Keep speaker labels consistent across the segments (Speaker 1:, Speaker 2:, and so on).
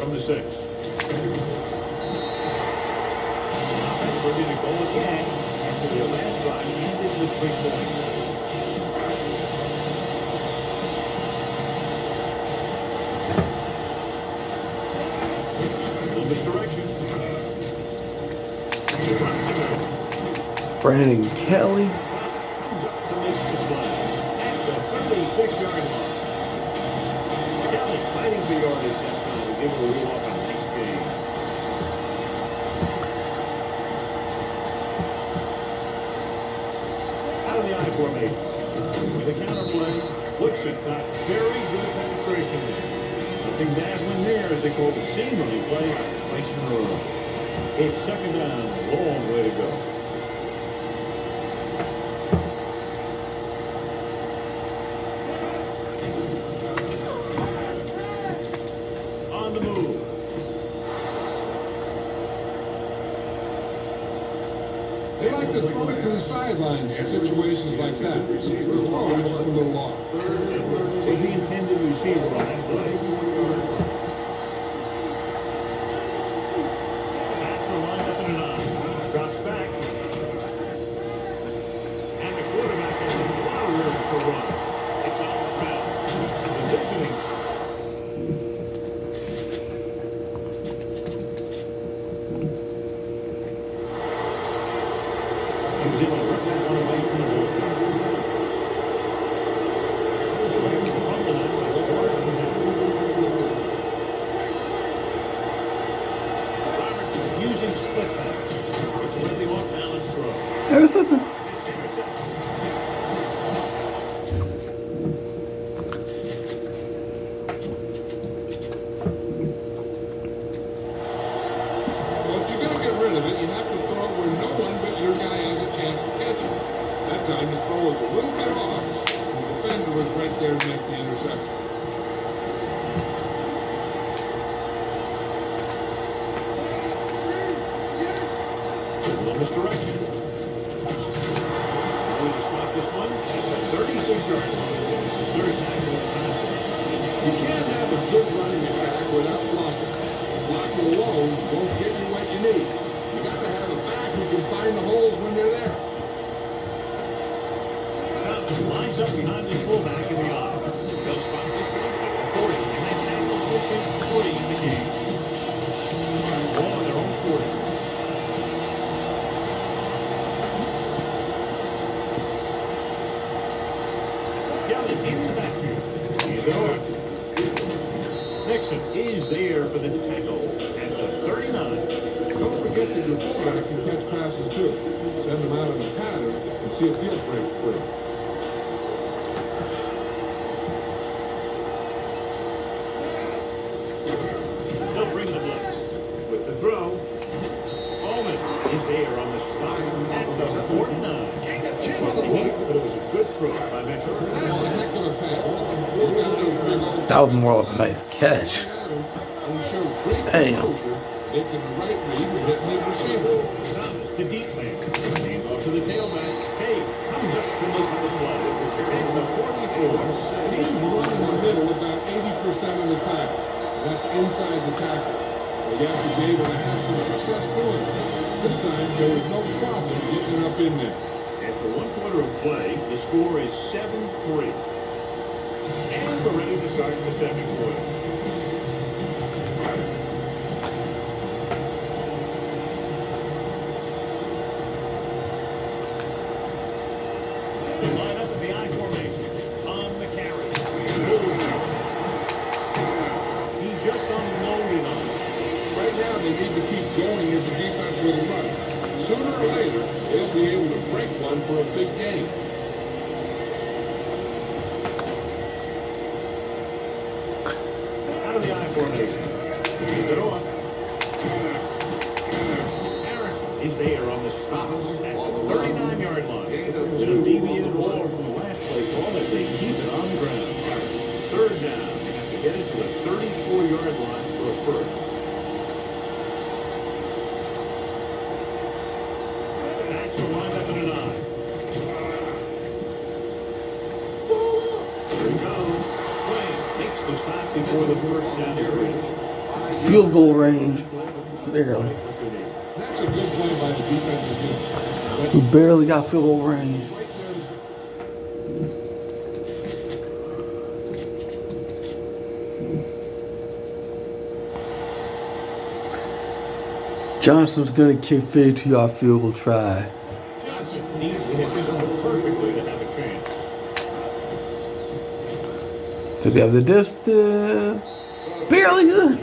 Speaker 1: from the 6. Offense ready to go again after their last drive ended with 3 points. Misdirection.
Speaker 2: Brandon Kelly.
Speaker 1: Comes up to make the play at the 36-yard line. Kelly fighting for yardage that time. Was able to reel off a nice game. Out of the I formation. With a counter play, Woodson got very good penetration there. Nothing dazzling there as they call the seam running play twice in a row. It's second down, a long way to go. On the move.
Speaker 3: They like to throw it to the sidelines in situations like that. The throw is just a little off.
Speaker 1: Was the intended receiver on that play. Backs are lined up in a 9. Drops back. And the quarterback has a lot of room to run. It's all around. Positioning. He was able to rip that one away from the ball. Using split back. It's really off balance throw.
Speaker 2: There was something.
Speaker 3: Well, if you're going to get rid of it, you have to throw it where no one but your guy has a chance to catch it. That time the throw was a little bit off, and the defender was right there to make the interception.
Speaker 1: Misdirection. Going to spot this one at the 36-yard line. It's his third tackle of the contest.
Speaker 3: You can't have a good running attack without blocking. Blocking alone won't give you what you need. You got to have a back who can find the holes when they're there.
Speaker 1: Thomas lines up behind his fullback in the eye. They'll spot this one at the 40. And that tackle gives him 40 in the game. Ball on their own 40. In the backfield. Nixon is there for the tackle at the 39.
Speaker 3: Don't forget that your fullback can catch passes too. Send them out in a pattern and see if he'll break free.
Speaker 1: They'll bring the blitz. With the throw, Allman is there on the stop at the 49. But it was a good throw by Mitchell.
Speaker 3: That's a heck of a pass. He's got those big old
Speaker 2: That was more of a nice catch.
Speaker 3: and he showed great
Speaker 2: Damn.
Speaker 3: composure, making the right read and hitting his receiver.
Speaker 1: Thomas, the deep man. Came off to the tailback. Page comes up to make the play. At the 44.
Speaker 3: He's running the middle about 80% of the time. That's inside the tackle. But you have to be able to have some success doing it. This time, there was no problem getting up in there.
Speaker 1: After 1 quarter of play, the score is 7-3. And we're ready to start the second quarter. They line up in the I formation. On the carry. He just unloaded on it.
Speaker 3: Right now, they need to keep going as the defense will run. Sooner or later, they'll be able to break one for a big game.
Speaker 1: Out of the I formation. Keep it off. Harrison is there on the stop at the 39-yard line. It's a deviated ball from the last play call as they keep it on the ground. Third down. They have to get it to the 34-yard line for a first. Backs are lined up in an I. Here he goes. Swain makes the stop before the first down is reached.
Speaker 2: Field goal range. Barely.
Speaker 3: That's a good play by the defensive unit.
Speaker 2: We barely got field goal range.
Speaker 3: Right there.
Speaker 2: Johnson's gonna kick 52-yard field goal try.
Speaker 1: Johnson needs to hit this one perfectly to have a chance.
Speaker 2: Does he have the distance? Barely good.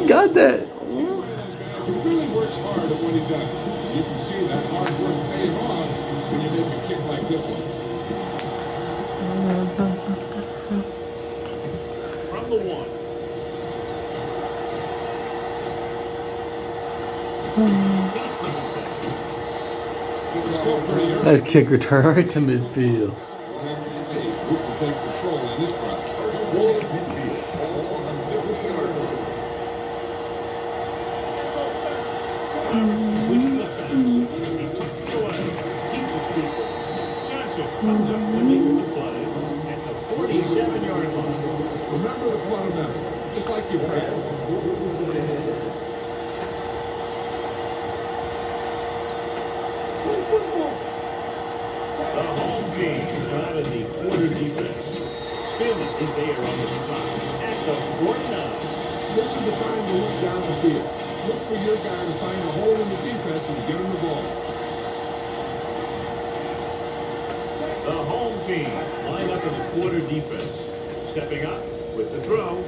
Speaker 2: Got that.
Speaker 3: He really works hard at what he does. You can see that hard work paying off when you make a kick like this one.
Speaker 1: From the 1.
Speaker 3: It's still pretty early.
Speaker 2: Nice kick return right to midfield.
Speaker 3: We'll have to see who can take control in this drive. First ball at midfield. All on the 50-yard line.
Speaker 1: Pushing the pass. He tucks it away. Keeps his feet. Johnson comes up to make the play at the 47-yard line.
Speaker 3: Remember the fundamentals, just like you practice.
Speaker 1: The home team out of the quarter defense. Spielman is there on the spot at the 49.
Speaker 3: This is the time to look down the field. Look for your guy to find a hole in the defense and get him the ball.
Speaker 1: The home team line up in the quarter defense. Stepping up with the throw.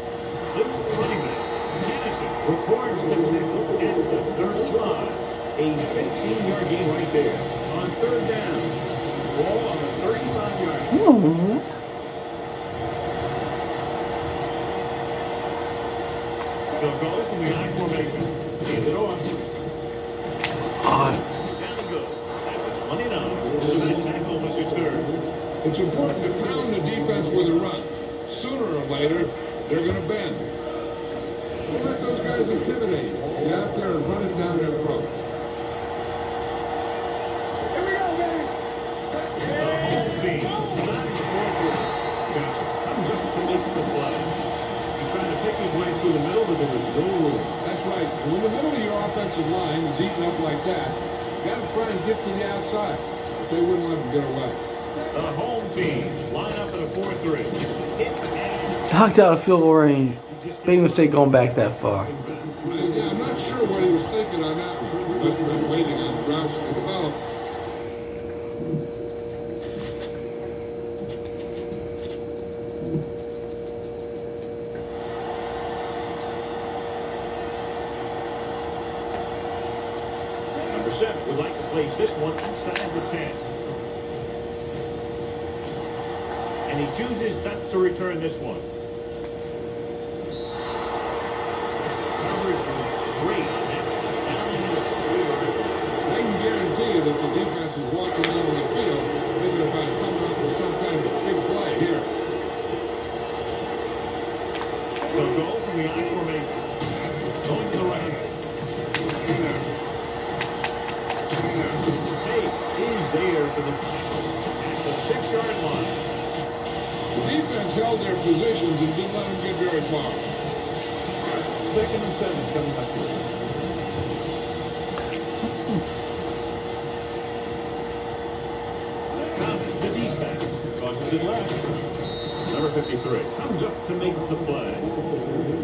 Speaker 1: Luke running back. Jennison records the tackle at the 35. A 15-yard gain right there. On third down. Ball on the 35-yard line. They'll go from the I formation. Hand it off. Down he goes. At the 29. So that tackle was his third.
Speaker 3: It's important to pound the defense with a run. Sooner or later, they're going to bend. Don't let those guys intimidate you. Get out there and run it down their throat. Here we go, baby!
Speaker 1: The home team. Johnson comes up to make the play. He's trying to pick his way through the middle, but there was no room.
Speaker 3: That's right. When the middle of your offensive line is eaten up like that, you got to try and get to the outside. But they wouldn't let them get away.
Speaker 1: The home team line up at a 4-3.
Speaker 2: Knocked out of field goal range. Big mistake going back that far.
Speaker 3: Yeah, I'm not sure what he was thinking on that one. He must have been waiting on the routes to develop.
Speaker 1: Number 7 would like to place this one inside the 10. And he chooses not to return this one. Coverage was great on that. Down in the 3.
Speaker 3: I can guarantee you that the defense is walking onto the field thinking about coming up with some kind of big play here.
Speaker 1: They'll go from the I formation. Going to the right. Tate is there for the tackle at the 6-yard line.
Speaker 3: The defense held their positions and didn't let them get very far.
Speaker 1: 2nd and 7 coming up here. Thomas, the deep back, tosses it left. Number 53 comes up to make the play.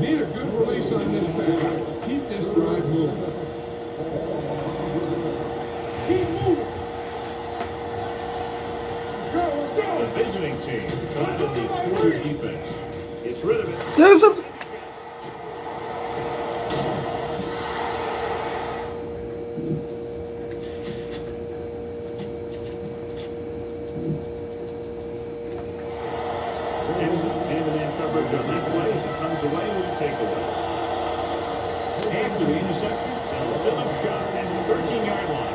Speaker 3: Need a good release on this pass. Keep this drive moving. Keep moving. Let's go.
Speaker 1: The visiting team out of the quarter defense. Gets rid of it.
Speaker 2: There's a
Speaker 1: Man-to-man coverage on that play as it comes away with a takeaway. After the interception, they'll set up shot at the 13-yard line.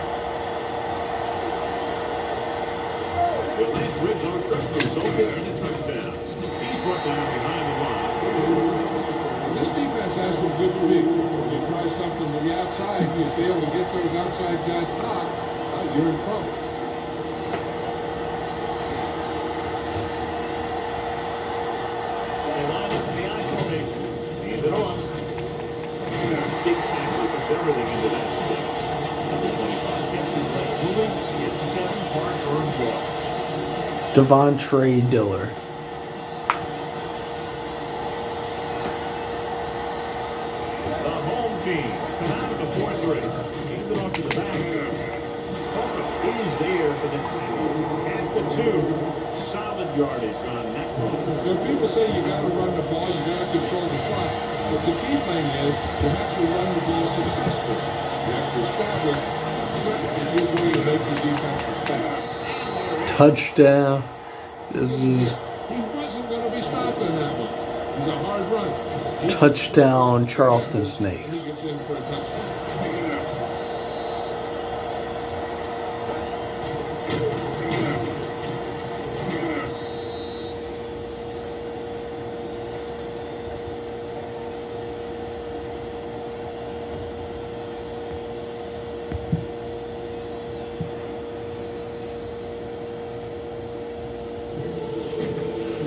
Speaker 1: The last red zone truck resulted in a touchdown. He's brought down behind the line.
Speaker 3: This defense has some good speed. When you try something to the outside, you fail to get those outside guys popped, you're in trouble.
Speaker 1: They line up
Speaker 2: Devontre Diller.
Speaker 1: The home team come out of the fourth grade. Hand it off to the back. Hooker is there for the tackle at the 2. Solid yardage on that one.
Speaker 3: When people say you got to run the ball, you got to control the clock. But the key thing is you have to run the ball successfully. You have to establish if you're going to make the defense respect.
Speaker 2: Touchdown. This is
Speaker 3: He wasn't going to be stopped in that one. He's a hard run.
Speaker 2: touchdown, Charleston Snakes.
Speaker 3: He gets in for a touchdown.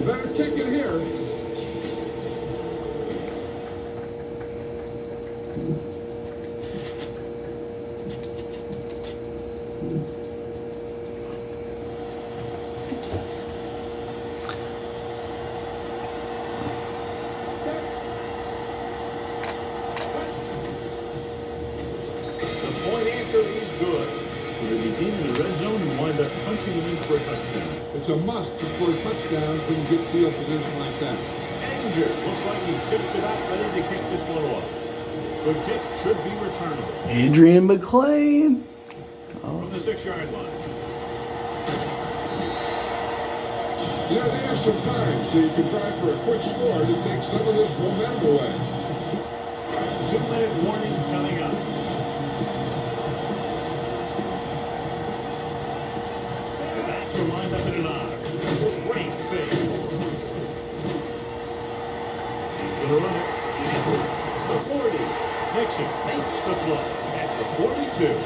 Speaker 3: Better kick it here.
Speaker 1: The point after is good. So they begin in the red zone and wind up punching it in for a touchdown.
Speaker 3: It's a must to score touchdowns when you get field position like that.
Speaker 1: Danger. Looks like he's just about ready to kick this one off. The kick should be returnable
Speaker 2: Adrian McLean.
Speaker 1: from the 6-yard line.
Speaker 3: You know, they have some time, so you can try for a quick score to take some of this momentum away.
Speaker 1: 2-minute warning coming up. The backs are lined up in an eye. Great fake. He's going to run it. The 40. Nixon makes the play at the 42.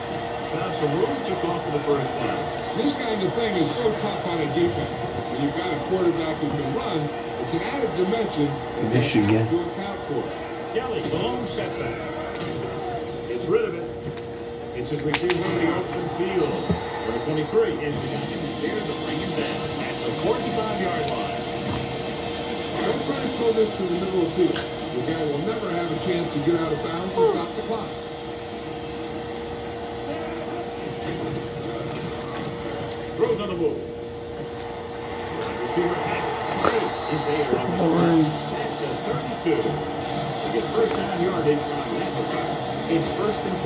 Speaker 1: Found some room, took off for the first down.
Speaker 3: This kind of thing is so tough on a defense. When you've got a quarterback who can run, it's an added dimension that
Speaker 2: Michigan.
Speaker 3: you have to account for.
Speaker 1: Kelly, the lone setback. Gets rid of it. It's his receiver in the open field. Number 23 is the guy there to bring him down at the 45-yard line.
Speaker 3: Don't try to throw this to the middle of the field. The guy will never have a chance to get out of bounds and stop the clock.
Speaker 1: Throws on the move. Receiver pass is there on the start at the 32. They get first down yardage on that. It's 1st and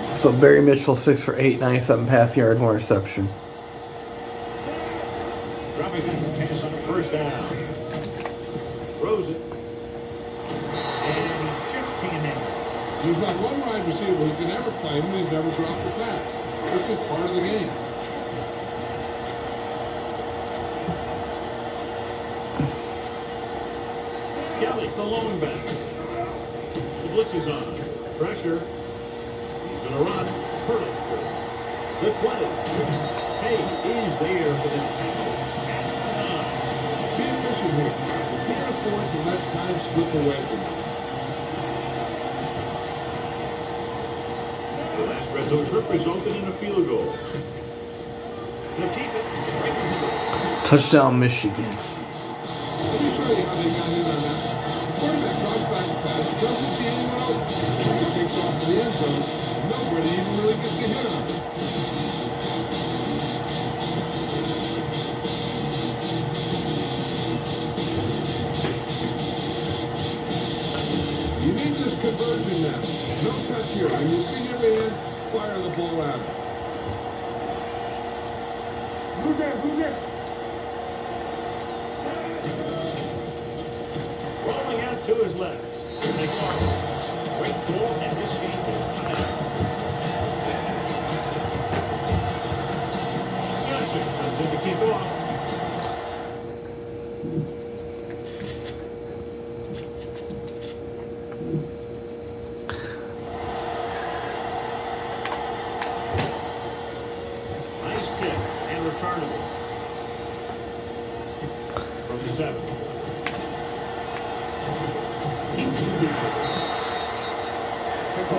Speaker 1: 10.
Speaker 2: So Barry Mitchell 6 for 8, 97 pass yards, 1 reception.
Speaker 1: Dropping back the pass on the first down. Throws it. And he just can't handle it.
Speaker 3: There's not one wide receiver who can ever play him, and he's never dropped a pass. It's just part of the game.
Speaker 1: Kelly, the lone back. The blitz is on. Pressure. He's going to run. Hurdles through. The 20. Hay is there for the tackle at the 9.
Speaker 3: Be efficient here. You can't afford to let time slip away from you.
Speaker 1: The last red zone trip resulted in a field goal. They'll keep it. Right in the middle.
Speaker 2: Touchdown, Michigan.
Speaker 3: Let me show you how they got in on that. Quarterback draws back the pass, doesn't see anyone open. He takes off to the end zone, and nobody even really gets a hit on him. You need this conversion now. No touch here. When you see your man, fire the ball out. Move there, move there.
Speaker 1: Rolling out to his left. They call it. Great goal, and this game is tied. Johnson comes in to kick off. Nice kick and returnable. From the 7.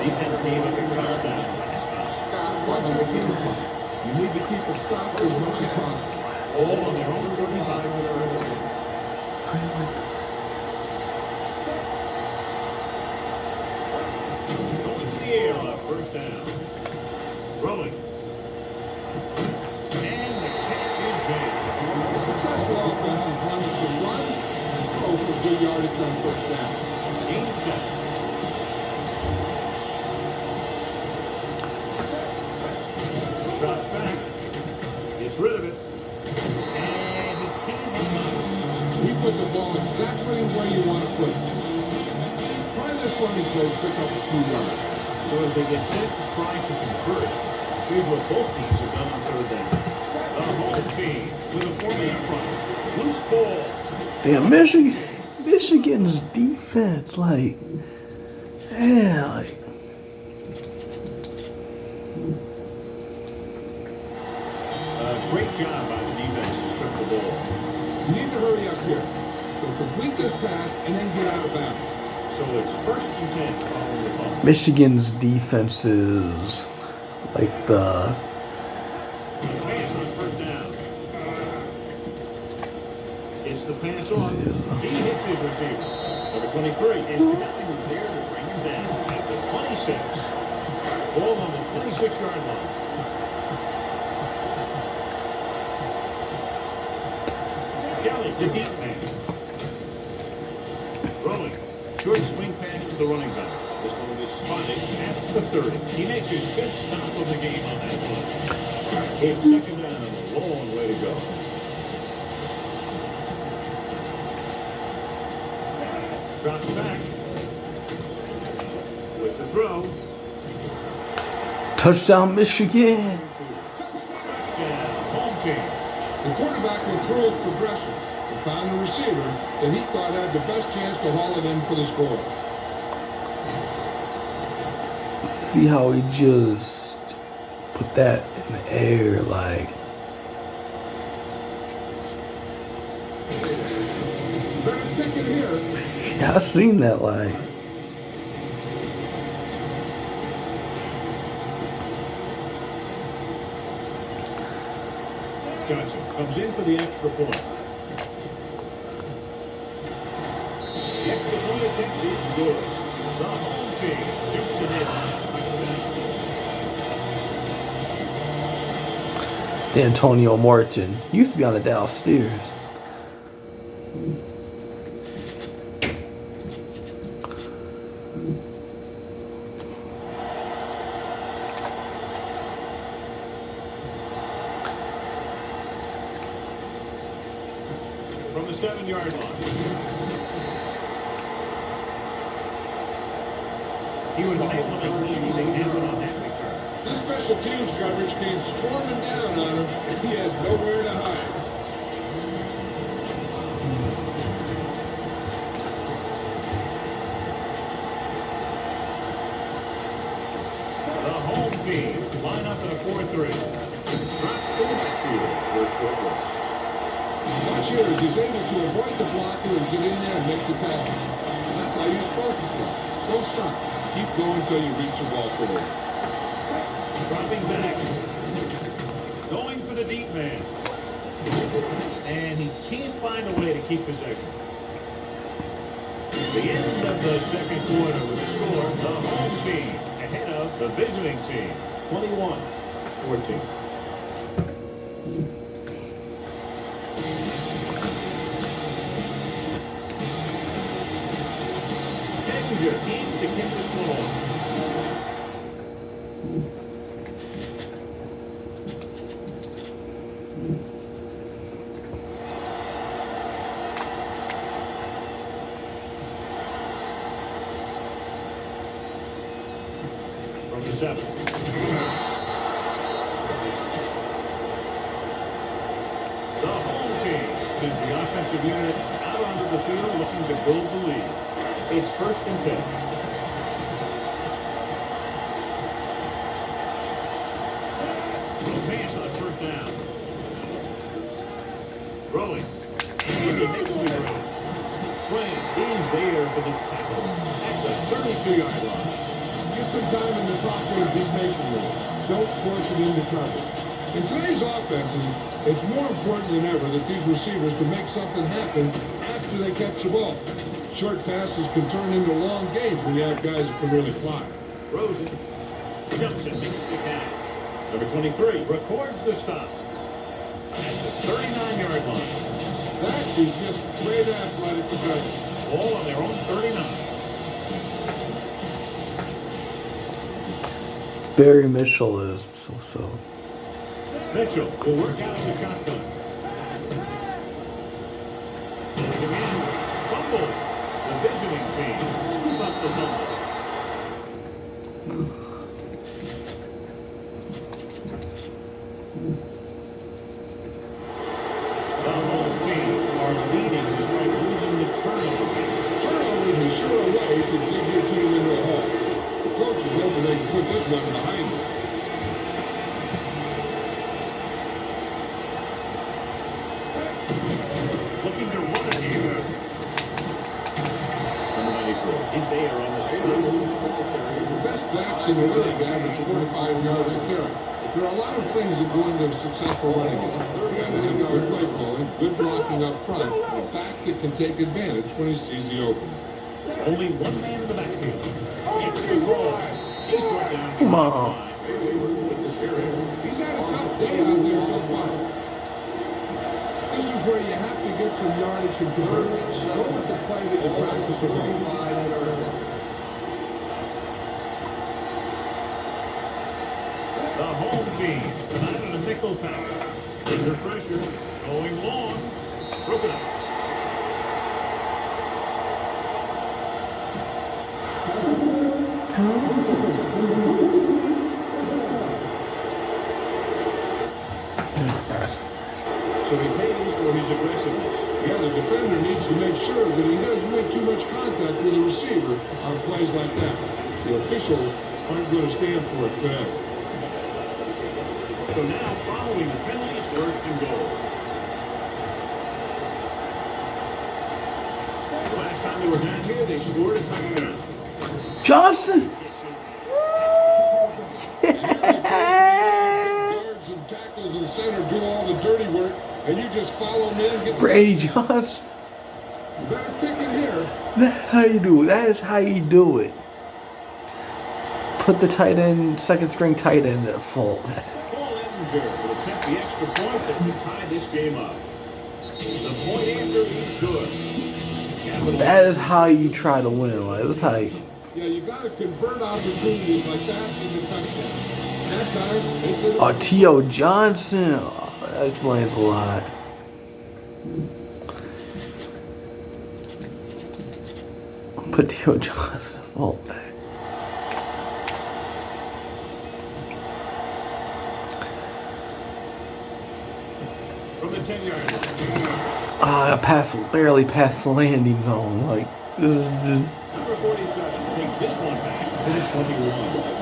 Speaker 1: Defense gave up a touchdown.
Speaker 3: Watch out here. You need to keep it stopped as much as possible.
Speaker 1: All on their own 35. Going to the air on first down. Rolling. And the catch is made.
Speaker 3: A successful offense is one that can run and throw for good yardage on first down.
Speaker 1: Game set. Drops back. Gets rid of it. And he can't hang on.
Speaker 3: You put the ball exactly where you want to put it. Try this running play to pick up a few yards.
Speaker 1: So as they get set to try to convert, here's what both teams have done on third down. The home team with a 4-man front. Loose ball.
Speaker 2: Damn, Michigan's defense, like, yeah, like.
Speaker 1: Great job by the defense to strip the ball.
Speaker 3: You need to hurry up here. So complete this pass and then get out of bounds.
Speaker 1: So it's 1st and 10 following the fumble.
Speaker 2: Michigan's defense is like the.
Speaker 1: Pass on first down. It's the pass on. He hits his receiver. Number 23 is the guy who's there to bring him down at the 26. Ball on the 26-yard line. Kelly, the deep man. Rolling. Short swing pass to the running back. This one is spotted at the 30. He makes his 5th stop of the game on that one. It's 2nd down and a long way to go. Drops back. With the throw.
Speaker 2: Touchdown, Michigan.
Speaker 1: Touchdown, home team.
Speaker 3: The quarterback went through his progression and found the receiver that he thought had the best chance to haul it in for the score.
Speaker 2: See how he just put that in the air, like.
Speaker 3: Better take it here.
Speaker 2: Yeah, I've seen that, like.
Speaker 1: Johnson comes in for the extra point. The extra point attempt is good. The home team shoots it in.
Speaker 2: Antonio Martin. He used to be on the Dallas Steers.
Speaker 1: From the 7-yard line. He was unable to make anything happen on that return.
Speaker 3: This special teams coverage came swarming down on him, and he had nowhere to hide.
Speaker 1: The home team line up in a 4-3. Drop to the backfield for a short loss.
Speaker 3: Watch here as he's able to avoid the blocker and get in there and make the tackle. That's how you're supposed to play. Don't stop. Keep going until you reach the ball forward.
Speaker 1: Dropping back. Going for the deep man. And he can't find a way to keep possession. It's the end of the 2nd quarter with the score. The home team ahead of the visiting team. 21-14. In to kick this one off. From the 7. The home team sends the offensive unit out onto the field looking to build the lead. It's 1st and 10. No pass on 1st down. Rolling. And he makes the grab. Swain is there for the tackle at the 32-yard line.
Speaker 3: Get some time in the pocket and be patient with it. Don't force it into trouble. In today's offenses, it's more important than ever that these receivers can make something happen after they catch the ball. Short passes can turn into long gains when you have guys that can really fly.
Speaker 1: Rosen jumps and makes the catch. Number 23 records the stop at the 39-yard line.
Speaker 3: That is just great athletic development.
Speaker 1: All on their own 39.
Speaker 2: Barry Mitchell is so.
Speaker 1: Mitchell will work out of the shotgun. Once again, fumble. The visiting team scoop up the fumble. The home team are leading despite losing the turnover.
Speaker 3: Turnovers is sure a way to dig your team into a hole. The coaches hope they can put this one behind them.
Speaker 1: Looking to run it here. Number 94 is there on the stop.
Speaker 3: The best backs in the league average 4 to 5 yards a carry. But there are a lot of things that go into a successful running game. You got to have good play calling, good blocking up front, and a back that can take advantage when he sees the opening.
Speaker 1: Only one man in the backfield. It's the ball. He's brought down.
Speaker 2: Come on.
Speaker 3: He's had a tough day out there so far. This is where you have to get some yardage and conversions. Go with the play that you practice at home.
Speaker 1: The home team tonight on a nickel pack. Under pressure, going long, broken up. So he pays for his aggressiveness.
Speaker 3: Yeah, the defender needs to make sure that he doesn't make too much contact with the receiver on plays like that. The officials aren't going to stand for it today.
Speaker 1: So now, following the penalty, it's first and goal. The last time they were down here, they scored a touchdown.
Speaker 2: Johnson.
Speaker 3: Guards and tackles and center do all the dirty work, and you just follow them in and get the
Speaker 2: Brady
Speaker 3: touchdown.
Speaker 2: Johnson.
Speaker 3: You better pick it here.
Speaker 2: That's how you do it. That is how you do it. Put the tight end, second string tight end at full.
Speaker 1: Paul Ettinger will attempt the extra point that would tie this game up. The point after is good.
Speaker 2: That is how you try to win. Like, that's how you.
Speaker 3: Yeah, you got to convert opportunities like that into touchdowns. That time, they did it.
Speaker 2: T.O. Johnson. Oh, that explains a lot. Put T.O. Johnson full back.
Speaker 1: From the 10-yard line.
Speaker 2: Barely past the landing zone. Like, this is just.
Speaker 1: Number 47 takes this one back to the 21.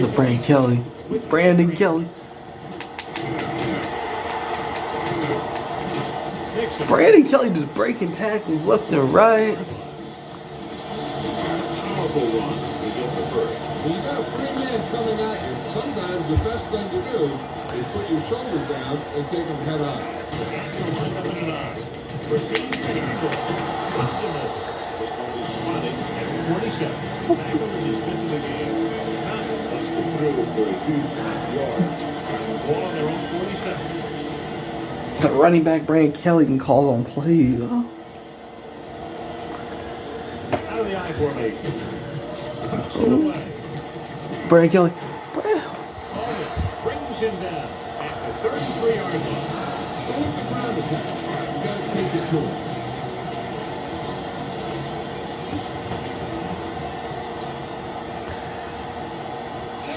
Speaker 2: The Brandon Kelly. Brandon Kelly. Brandon Kelly just breaking tackles left and right.
Speaker 1: Powerful run to get the first.
Speaker 3: When you got a free man coming at you, sometimes the best thing to do is put your shoulders down and take him head on.
Speaker 1: So line up in an eye. Proceeds to handle. Runs him over. This ball is swatted at 47. Tackle is his fifth of the game. Thomas busted through for a few yards. Ball on their own 47.
Speaker 2: The running back Brandon Kelly can call on plays. Huh?
Speaker 1: Out of the I formation. Tucks it away.
Speaker 2: Brandon Kelly.
Speaker 1: Alden brings him down at the 33-yard line.
Speaker 3: Go with the ground attack. You got to take it to him.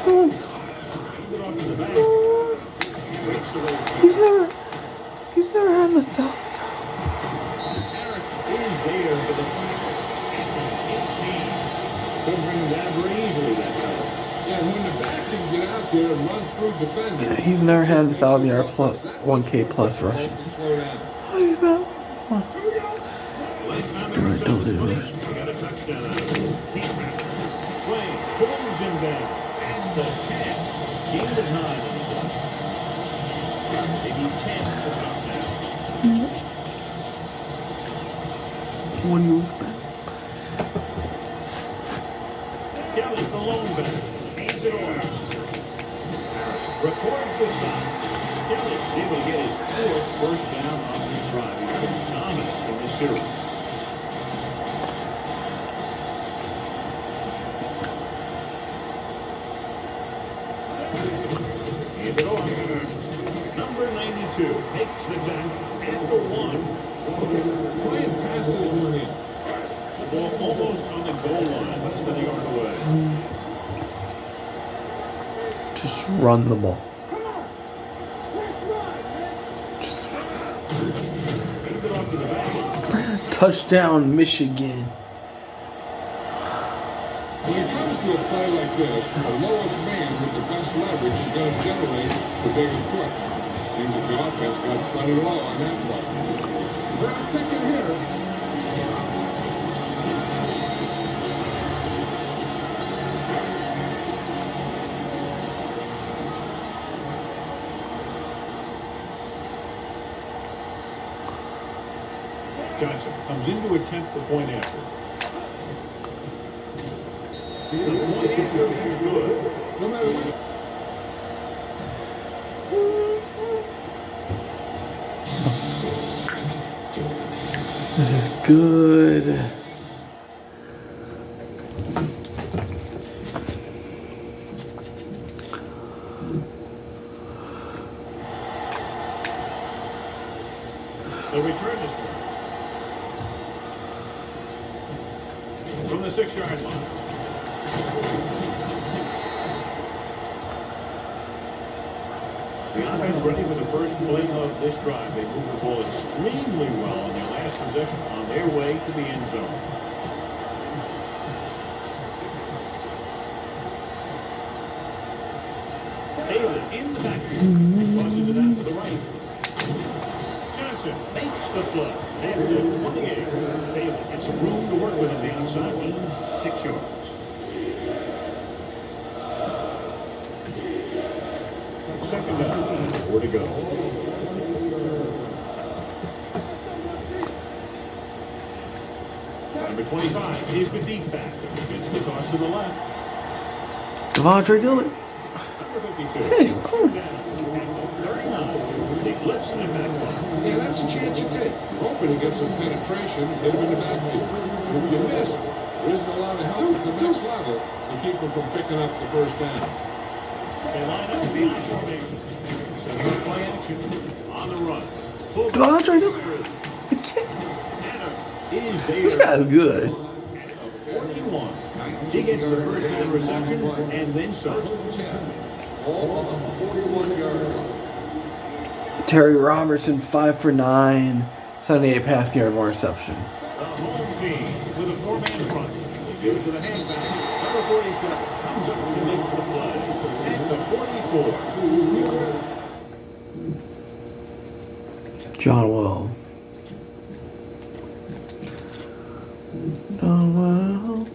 Speaker 1: Get off to the back. Breaks away.
Speaker 2: He's never had a thought.
Speaker 1: Harris is there for the flag at the 18. Couldn't bring him down very easily that time.
Speaker 3: Yeah, when the back can get out there and run through defenders.
Speaker 2: Yeah, he's never had 1,000-yard plus, 1K plus rushes.
Speaker 3: Slow down.
Speaker 1: Last time
Speaker 2: Alright, don't do this.
Speaker 1: He got a touchdown out of it. Swain pulls him down. And the 10. Gain of 9 on the play. Maybe 10 for touchdown.
Speaker 2: What do you expect?
Speaker 1: Kelly, the lone back. Hands it over. Harris records the stop. Kelly is able to get his 4th first down on this drive. He's been dominant in this series. Hand it off. Number 92 makes the tackle at the 1.
Speaker 3: Bryant passes one in.
Speaker 1: The ball almost on the goal line, less than a yard away.
Speaker 2: Just run the ball.
Speaker 1: Hand it off to the back.
Speaker 2: Touchdown, Michigan.
Speaker 3: When it comes to a play like this, the lowest man with the best leverage is going to generate the biggest push. Seems that the offense got plenty low on that play. Brown picking here.
Speaker 1: Johnson comes in to attempt the point after. The point after is good.
Speaker 3: No matter what.
Speaker 2: This is good.
Speaker 1: They'll return this one. From the 6-yard line. The offense ready for the first play of this drive. They moved the ball extremely well on their last possession on their way to the end zone. Bailey in the backfield. Crosses it out to the right. Johnson makes the play. And the 28. Bailey gets some room to work with on the outside. Gains 6 yards. Second down. 4 to go. Number 25 is the deep back. Gets the toss to the left.
Speaker 2: Devontae Dillon.
Speaker 1: Number 52.
Speaker 2: Hey, cool.
Speaker 1: 39. They blitz in the back line.
Speaker 3: Yeah, that's a chance you take. Hoping to get some penetration, get him in the backfield. If you miss, there isn't a lot of help at the next level to keep him from picking up the first down.
Speaker 1: They line up the I formation. Setting up play action on the run.
Speaker 2: Devontae Dillon.
Speaker 1: Is there.
Speaker 2: This guy's good.
Speaker 1: 41. He gets the first down reception and then some.
Speaker 3: All on the 41-yard line.
Speaker 2: Terry Robertson, 5 for 9, 78 passing yards, 1 reception.
Speaker 1: The home team with a 4-man front. They give it to the halfback. Number 47 comes up to make the play. At the 44.
Speaker 2: John Well. John Well.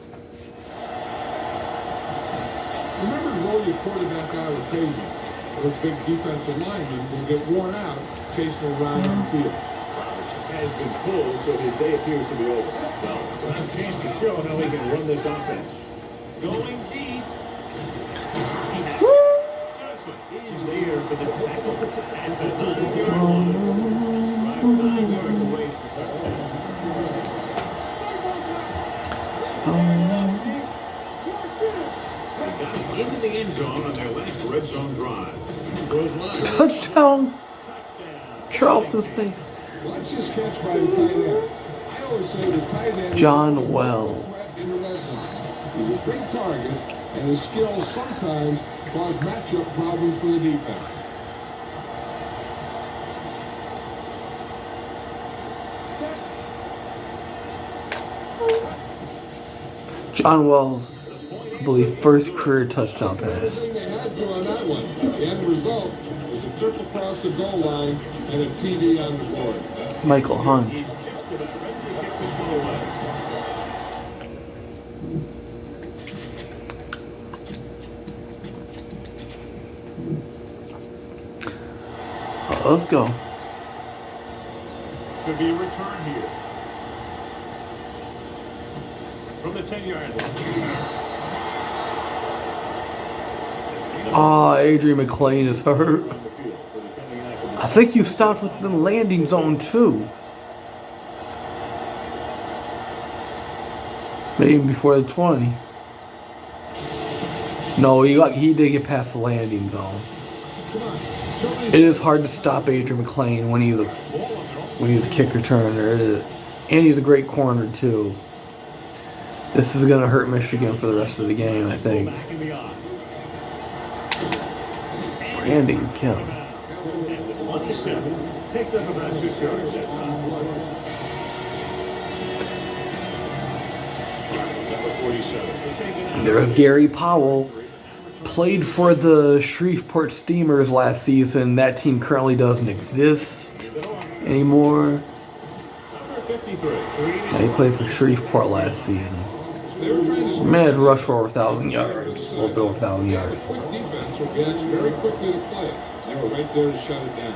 Speaker 3: Remember to roll your quarterback out of occasion. Those big defensive linemen will get worn out chasing around on the field.
Speaker 1: Robertson has been pulled, so his day appears to be over. Well, we'll have a chance to show how he can run this offense. Going deep. Johnson is there for the tackle at the 9-yard line. He's 9 yards away from the touchdown. They got it into the end zone on their last red zone drive. Throws one.
Speaker 2: Touchdown. Charleston State.
Speaker 3: Watch this catch by the tight end. I always say the tight end
Speaker 2: John Well.
Speaker 3: in the red zone. He's a big target, and his skills sometimes cause matchup problems for the defense.
Speaker 2: John Wells, I believe, first career touchdown pass.
Speaker 3: Everything they had to on that one. The end result was a triple across the goal line and a TD on the board.
Speaker 2: Michael Hunt.
Speaker 1: He's just about ready to get this one away.
Speaker 2: Let's go.
Speaker 1: Should be a return here. From the 10-yard line.
Speaker 2: Ah, Adrian McLean is hurt. I think you stopped with the landing zone too. Maybe before the 20. No, he did get past the landing zone. It is hard to stop Adrian McLean when he's a kick returner, and he's a great corner too. This is gonna hurt Michigan for the rest of the game, I think. Brandon Kim.
Speaker 1: 27. Picked up about 6 yards that time. Number 47.
Speaker 2: There's Gary Powell. Played for the Shreveport Steamers last season. That team currently doesn't exist anymore.
Speaker 1: Number 53.
Speaker 2: Yeah, he played for Shreveport last season. Managed to rush for over 1,000 yards. A little bit over 1,000 yards.
Speaker 3: Quick defense will react very quickly to play. They were right there to shut it down.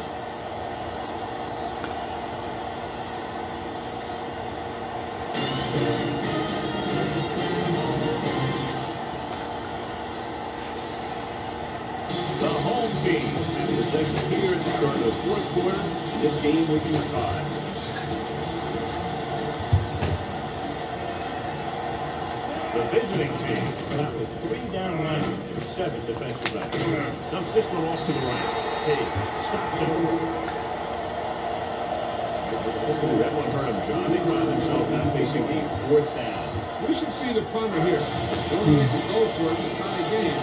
Speaker 1: The home team had possession here at the start of the fourth quarter. This game, which is tied. The visiting team got with 3 down linemen and 7 defensive backs. Dumps this one off to the right. Page stops it. That one hurt him, John. They find themselves now facing a 4th down.
Speaker 3: We should see the punter here. Don't make it go for it to tie a game.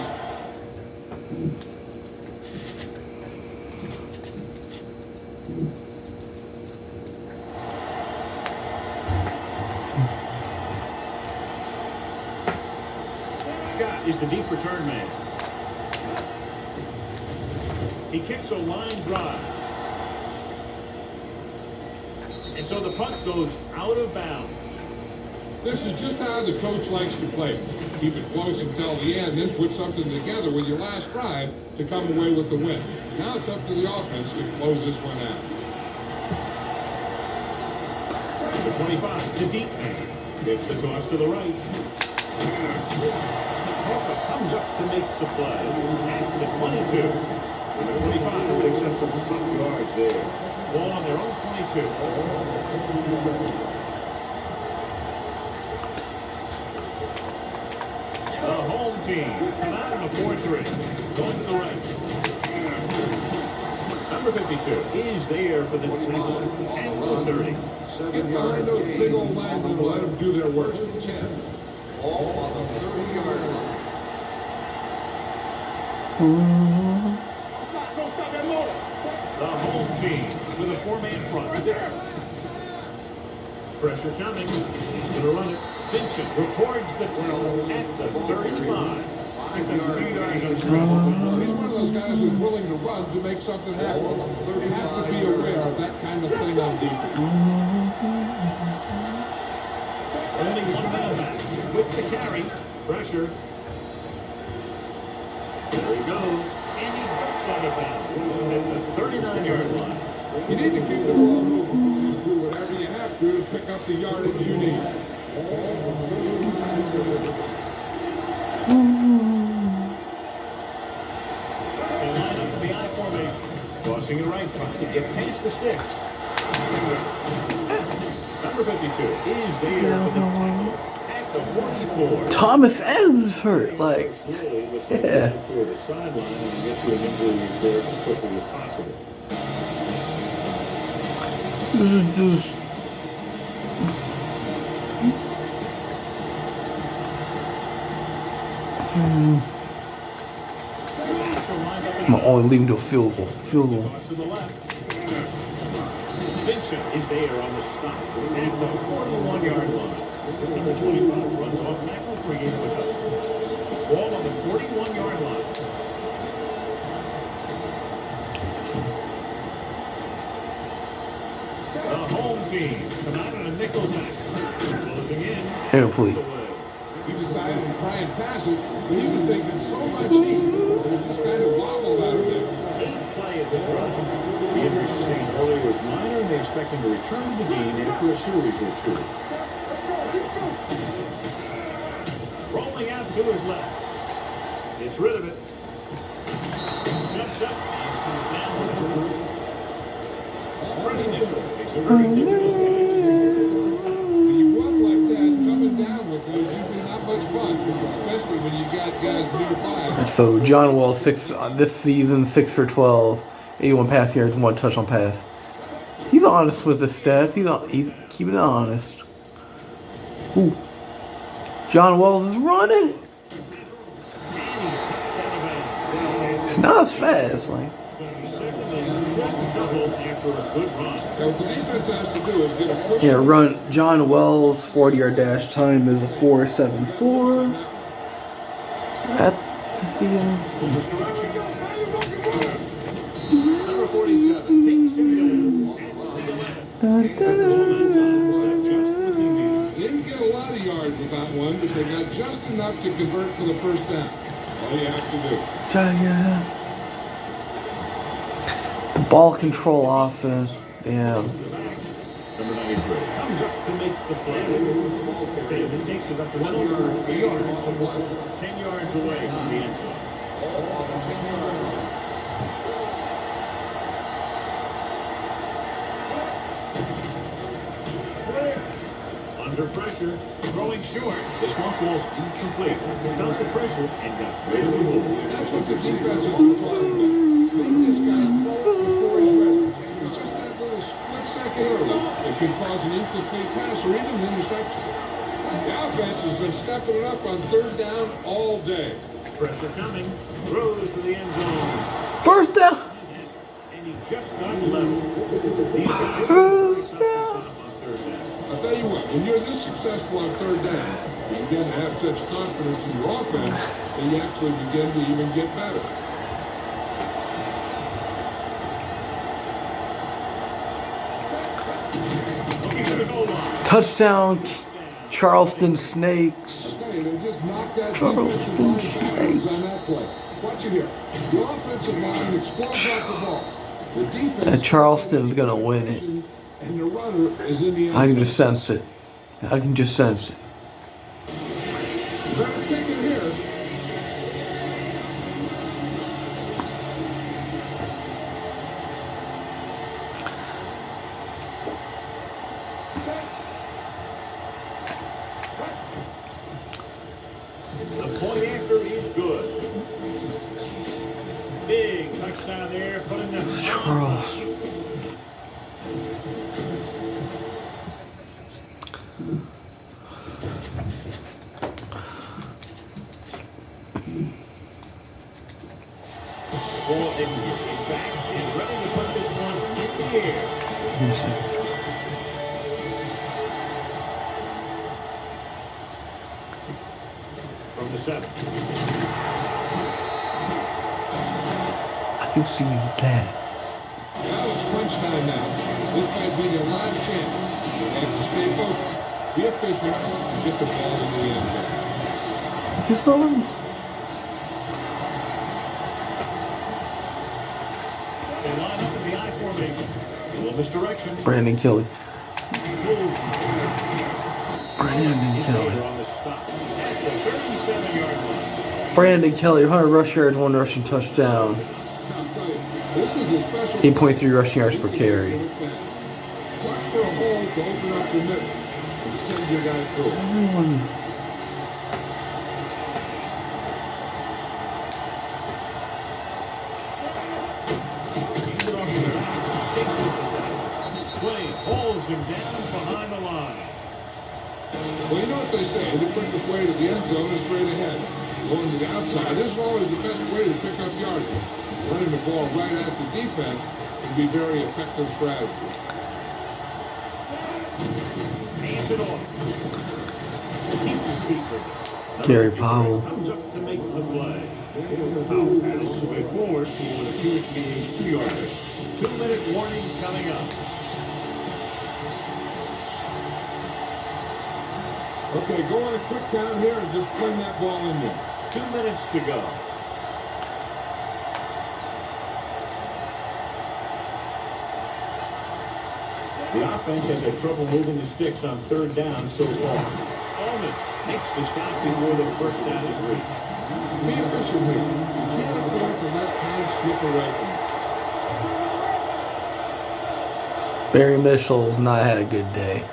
Speaker 1: Scott is the deep return man. He kicks a line drive. And so the punt goes out of bounds.
Speaker 3: This is just how the coach likes to play. Keep it close until the end, then put something together with your last drive to come away with the win. Now it's up to the offense to close this one out.
Speaker 1: The 25, the deep man. Gets the toss to the right. Hawker comes up to make the play at the 22. And the 25 picks up some tough yards there. Ball on their own 22. The home team come out in a 4-3. Going to the right. Number 52 is there for the tackle at the 30.
Speaker 3: Get behind those big old lines and let them do their worst. 10. All on the 30-yard line.
Speaker 1: The home team with a 4-man front. Pressure coming. He's going to run it. Vincent records the tackle at the 35.
Speaker 3: He's one of those guys who's willing to run to make something happen. You have to be aware of that kind of thing on defense.
Speaker 1: Only 1 man back with the carry. Pressure. There he goes. And he breaks out of bounds at the 39-yard line.
Speaker 3: You need to keep the ball moving. Do whatever you have to pick up the yardage you need.
Speaker 1: They line up in the I formation. Crossing it right, trying to get past the sticks. Number 52 is there for the tackle at the 44.
Speaker 2: Thomas Adams is hurt. Like, yeah.
Speaker 1: Toward the sideline and get you an injury report as quickly as possible.
Speaker 2: This is I'm gonna only leave him to a field goal. Field goal.
Speaker 1: To the left. Vincent is there on the stop at the 41-yard line. Number 25 runs off tackle for a gain of a couple. Ball on the 41-yard line. The home team come out in a nickel back. Closing in.
Speaker 2: Yeah, please.
Speaker 3: He decided to try and pass it, but he was taking so much heat, it just kind of wobbled out of there.
Speaker 1: 8th play at this run. The looking to return to the game after a series or two. Rolling out to his left. Gets rid of it. Jumps up and comes down with it. Pretty Mitchell makes a very difficult pass.
Speaker 3: When you walk like that, coming down with it is usually not much fun, especially when you got guys nearby.
Speaker 2: And so John Wall this season 6 for 12, 81 pass yards, 1 touchdown pass. He's honest with his stats. He's keeping it honest. Ooh. John Wells is running. He's not as fast, like.
Speaker 3: What the defense has to do is get a push.
Speaker 2: Yeah, run. John Wells' 40-yard dash time is a 4.74. At the season.
Speaker 1: Number 47 takes him
Speaker 3: They didn't get a lot of yards with that one, but they got just enough to convert for the first down. All you have to do.
Speaker 2: The ball control offense. Yeah.
Speaker 1: Number 93 comes up to make the play. It takes it up 10 yards away from the end zone. Under pressure, throwing short. The swamp ball's incomplete. Felt the pressure and got rid of the ball.
Speaker 3: That's what the defense has been trying to do. Make this guy throw before he's ready. It's just that little split second early. It can cause an incomplete pass or even an interception. The offense has been stepping it up on third down all day.
Speaker 1: Pressure coming. Throws to the end zone.
Speaker 2: First down.
Speaker 1: And he just got level. These guys are
Speaker 2: First down.
Speaker 1: on third down.
Speaker 3: I'll tell you what, when you're this successful on third down, you begin to have such confidence in your offense that you actually begin to even get better.
Speaker 1: Looking to the goal line.
Speaker 2: Touchdown, Charleston Snakes.
Speaker 3: I'll tell you, they just knocked that
Speaker 2: Charleston
Speaker 3: defensive line backwards
Speaker 2: Snakes.
Speaker 3: on that play. Watch it here. The offensive line explodes out the ball. The defense
Speaker 2: And Charleston's gonna win it.
Speaker 3: and the runner is in the end
Speaker 2: I can
Speaker 3: zone.
Speaker 2: just sense it. I can just sense it.
Speaker 3: They're kicking here.
Speaker 1: The point after is good. Big touchdown there, putting them
Speaker 2: Charles.
Speaker 1: Ball is back and ready to put this one in the air. From the 7.
Speaker 2: I can see that.
Speaker 3: Now it's crunch time now. This might be their last chance. They have to stay focused, be efficient, and get the ball in the end zone.
Speaker 2: You saw him?
Speaker 1: They line up in the I formation. A little misdirection.
Speaker 2: Brandon Kelly.
Speaker 1: Pulls
Speaker 2: Brandon Kelly.
Speaker 1: on the stop at the 37-yard line.
Speaker 2: Brandon Kelly, 100 rush yards, 1 rushing touchdown.
Speaker 3: I'll tell you, this is a special
Speaker 2: 8.3 rushing yards per carry.
Speaker 3: Watch for a hole to open up the middle and send your guy through.
Speaker 2: Everyone.
Speaker 1: Swing pulls him down behind the line.
Speaker 3: Well, you know what they say, the quickest way to the end zone is straight ahead. Going to the outside, this is always the best way to pick up yardage. Running the ball right at the defense can be very effective strategy.
Speaker 1: Hands it off. Keeps his feet moving.
Speaker 2: Gary Powell.
Speaker 1: Comes up to make the play. Powell paddles his way forward for what appears to be a 2-yarder. 2-minute warning coming up.
Speaker 3: Okay, go on a quick count here and just fling that ball in there.
Speaker 1: 2 minutes to go. The offense has had trouble moving the sticks on third down so far. Allman makes the stop before the first down is reached.
Speaker 3: Be efficient here. You can't afford to let time slip away from you.
Speaker 2: Barry Mitchell's not had a good day.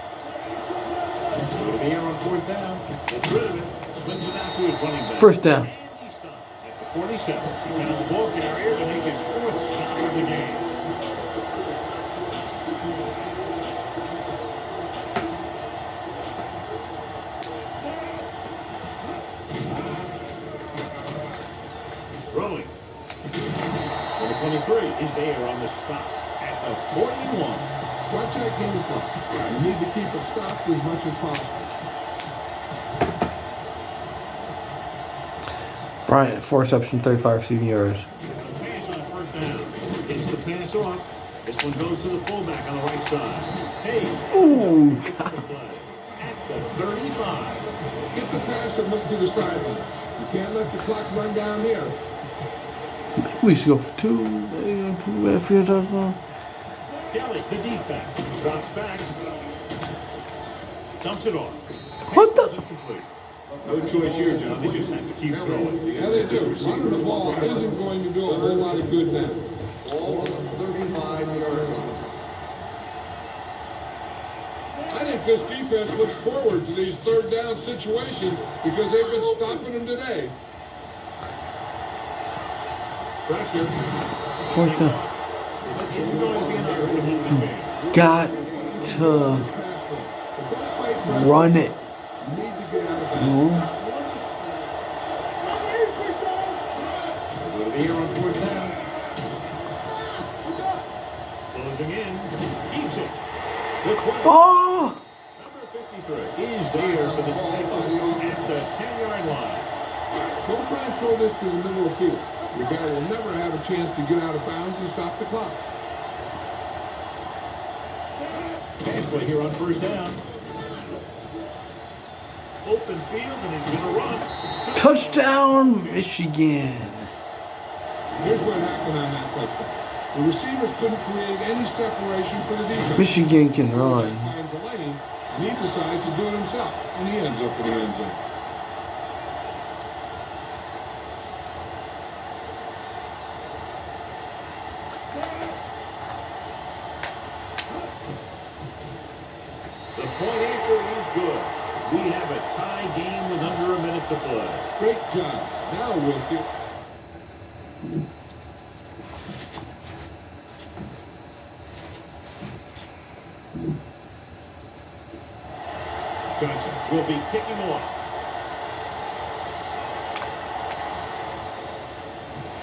Speaker 1: Over the air on fourth down. Gets rid of it. Swings it out to his running back.
Speaker 2: First down.
Speaker 1: And he's stopped at the 47. He found the ball carrier to make his fourth stop of the game. Rolling. Number 23 is there on the stop at the 41.
Speaker 3: Watch that game clock. You need to keep it stopped as much as possible.
Speaker 2: Bryant, 4 receptions, 35 receiving yards.
Speaker 1: A pass on first down. It's the pass off. This one goes to the fullback on the right side. Hey.
Speaker 2: Ooh,
Speaker 1: At the 35.
Speaker 3: Get the pass and look to the sideline. You can't let the clock run down here.
Speaker 2: we should go for 2. Touchdown.
Speaker 1: Kelly, the deep back, drops back, dumps it off.
Speaker 2: What the?
Speaker 1: Pass wasn't complete. No choice here, John. They just have to keep throwing.
Speaker 3: Yeah, they do. Running the ball isn't going to do a whole lot of good now.
Speaker 4: Ball on the 35-yard line.
Speaker 3: I think this defense looks forward to these third down situations because they've been stopping them today.
Speaker 1: Pressure.
Speaker 2: Fourth down.
Speaker 1: Isn't going to be enough to move the chain.
Speaker 2: Got to run it.
Speaker 3: You need to get out of bounds.
Speaker 2: No.
Speaker 1: Over the air on fourth down. Closing in. Keeps it. The 20.
Speaker 2: Oh!
Speaker 1: Number 53 is there for the tackle at the 10-yard line.
Speaker 3: Don't try and throw this to the middle of the field. Your guy will never have a chance to get out of bounds and stop the clock.
Speaker 1: Pass play here on first down. Open field, and he's going to run.
Speaker 2: Touchdown, Michigan.
Speaker 3: Here's what happened on that touchdown. The receivers couldn't create any separation for the defense.
Speaker 2: Michigan can run.
Speaker 3: He finds a lane, and he decides to do it himself, and he ends up in the end zone.
Speaker 1: The point anchor is good. We have a tie game with under a minute to play.
Speaker 3: Great job. Now we'll see.
Speaker 1: Johnson will be kicking off.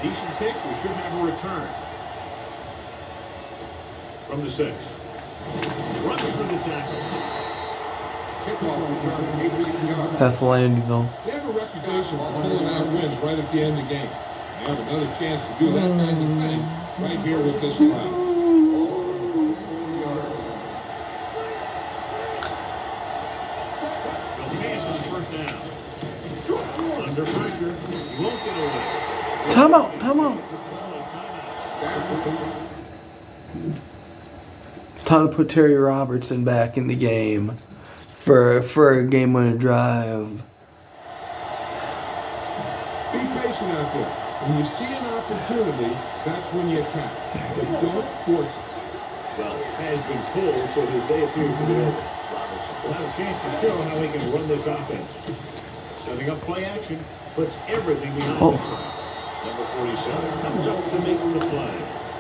Speaker 1: Decent kick. We should have a return. From the 6. Runs through the tackle.
Speaker 3: Kickoff return, 18 yards.
Speaker 2: That's landing though.
Speaker 3: They have a reputation for pulling out wins right at the end of the game. They have another chance to do that kind of thing right here with this crowd.
Speaker 1: They'll pass on first down. Under pressure. He won't get away.
Speaker 2: Timeout.
Speaker 1: Timeout.
Speaker 2: Time to put Terry Robertson back in the game for a game-winning drive.
Speaker 3: Be patient out there. When you see an opportunity, that's when you attack. But don't force it.
Speaker 1: Well, it has been pulled, so his day appears to be over. Robertson will have a chance to show how he can run this offense. Setting up play action, puts everything behind this one. Number 47 comes up to make the play.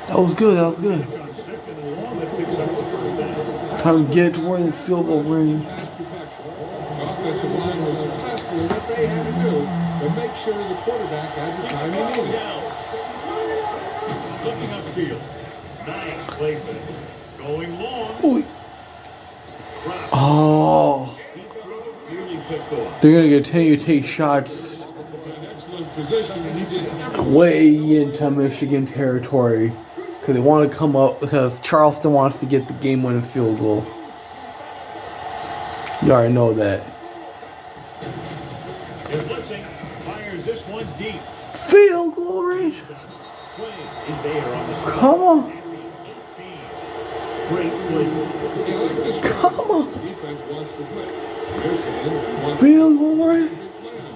Speaker 2: That was good. That was good.
Speaker 1: On second and long, that picks up the first down.
Speaker 2: Time to get toward the field goal range.
Speaker 3: Pass protection. The offensive line was successful in what they had to do to make sure the quarterback had the time he needed.
Speaker 1: Looking upfield. Nice play finish. Going long.
Speaker 2: Ooh. Oh,
Speaker 1: He threw it, nearly picked off.
Speaker 2: they're gonna continue to take shots
Speaker 3: An excellent position, and he did everything.
Speaker 2: way into Michigan territory because they want to come up because Charleston wants to get the game-winning field goal. You already know that.
Speaker 1: They're blitzing. Fires this one deep.
Speaker 2: Field goal range.
Speaker 1: Swain is there on the
Speaker 2: Come on.
Speaker 1: at the 18. Great play.
Speaker 3: They like this one.
Speaker 2: Come on.
Speaker 3: The defense wants to blitz. They're saying if you want
Speaker 2: Field goal, right?
Speaker 3: to plan.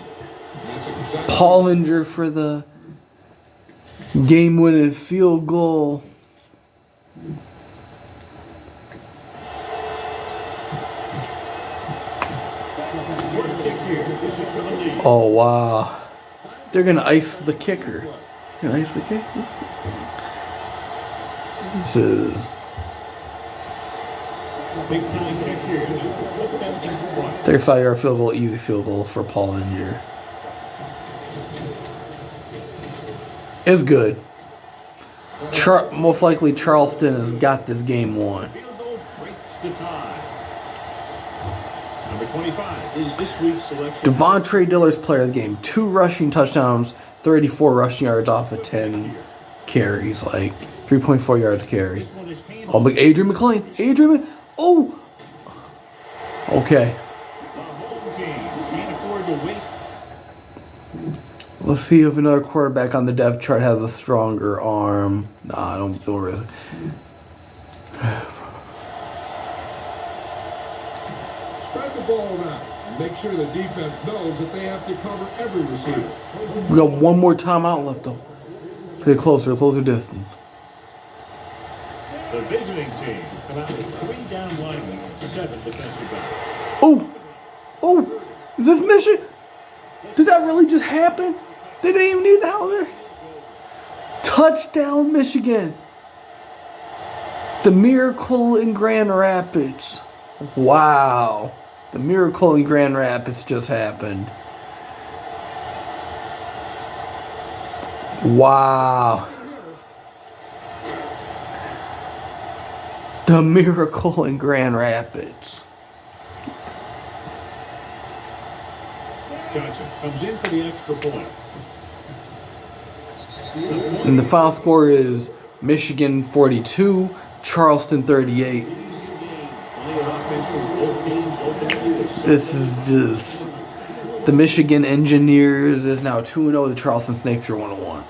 Speaker 3: That's exactly
Speaker 2: Pollinger for the game-winning field goal.
Speaker 1: Quarter kick here. This is for the lead.
Speaker 2: Oh, wow. They're going to ice the kicker. Gonna ice the kicker? This is...
Speaker 1: Big time kick here. Just put them in front.
Speaker 2: 35-yard field goal, easy field goal for Pollinger. It's good. Most likely Charleston has got this game won.
Speaker 1: Field goal breaks the tie. Number 25 is this week's selection.
Speaker 2: Devontae Diller's player of the game. 2 rushing touchdowns, 34 rushing yards off of 10 carries. Like, 3.4 yards a carry.
Speaker 1: This one is handled.
Speaker 2: Oh, but Adrian McLean. Oh! Okay.
Speaker 1: The home team can't afford to wait.
Speaker 2: Let's see if another quarterback on the depth chart has a stronger arm. Nah, I don't really.
Speaker 3: spread the ball around and make sure the defense knows that they have to cover every receiver.
Speaker 2: We got one more timeout left, though. Let's get closer distance.
Speaker 1: The visiting team about 3 down linemen and 7 defensive backs.
Speaker 2: Oh! Is this Michigan? Did that really just happen? They didn't even need the hell there. Touchdown, Michigan. The miracle in Grand Rapids. Wow. The miracle in Grand Rapids just happened. Wow. The miracle in Grand Rapids.
Speaker 1: Johnson comes in for the extra point.
Speaker 2: And the final score is Michigan 42, Charleston 38. This is just... The Michigan Engineers is now 2-0. The Charleston Snakes are 1-1.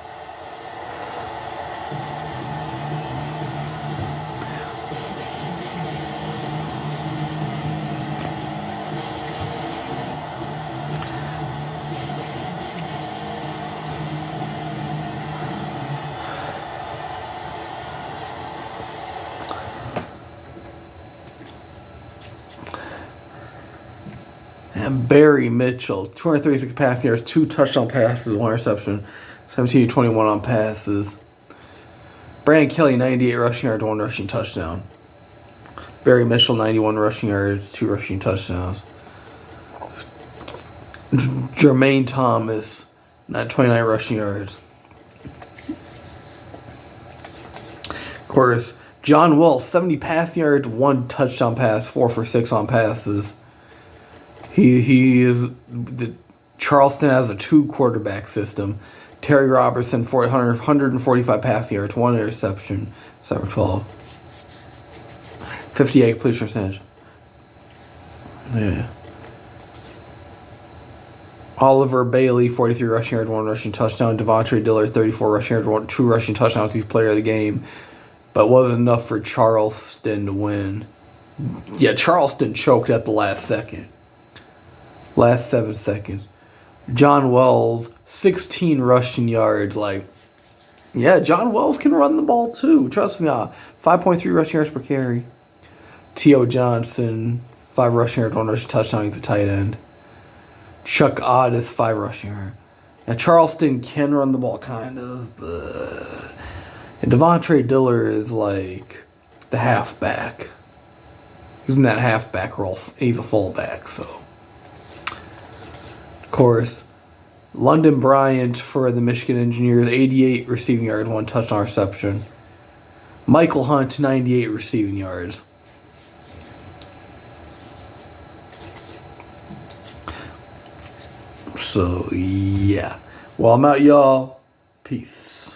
Speaker 2: And Barry Mitchell, 236 passing yards, 2 touchdown passes, 1 interception, 17-21 on passes. Brandon Kelly, 98 rushing yards, 1 rushing touchdown. Barry Mitchell, 91 rushing yards, 2 rushing touchdowns. Jermaine Thomas, 29 rushing yards. Of course, John Wells, 70 passing yards, 1 touchdown pass, 4 for 6 on passes. He is the Charleston has a 2 quarterback system. Terry Robertson, 145 passing yards, 1 interception, 7-12. 58 completion percentage. Yeah. Oliver Bailey, 43 rushing yards, 1 rushing touchdown. Devontae Diller, 34 rushing yards, 2 rushing touchdowns. He's player of the game, but wasn't enough for Charleston to win. Yeah, Charleston choked at the last second. Last 7 seconds. John Wells, 16 rushing yards. Like, yeah, John Wells can run the ball too. Trust me. 5.3 rushing yards per carry. T.O. Johnson, 5 rushing yards, 1 rushing touchdown. He's a tight end. Chuck Oddis, 5 rushing yards. Now, Charleston can run the ball, kind of. And Devontae Diller is like the halfback. He's in that halfback role. He's a fullback, so. Of course, London Bryant for the Michigan Engineers, 88 receiving yards, 1 touchdown reception. Michael Hunt, 98 receiving yards. So, yeah. Well, I'm out, y'all. Peace.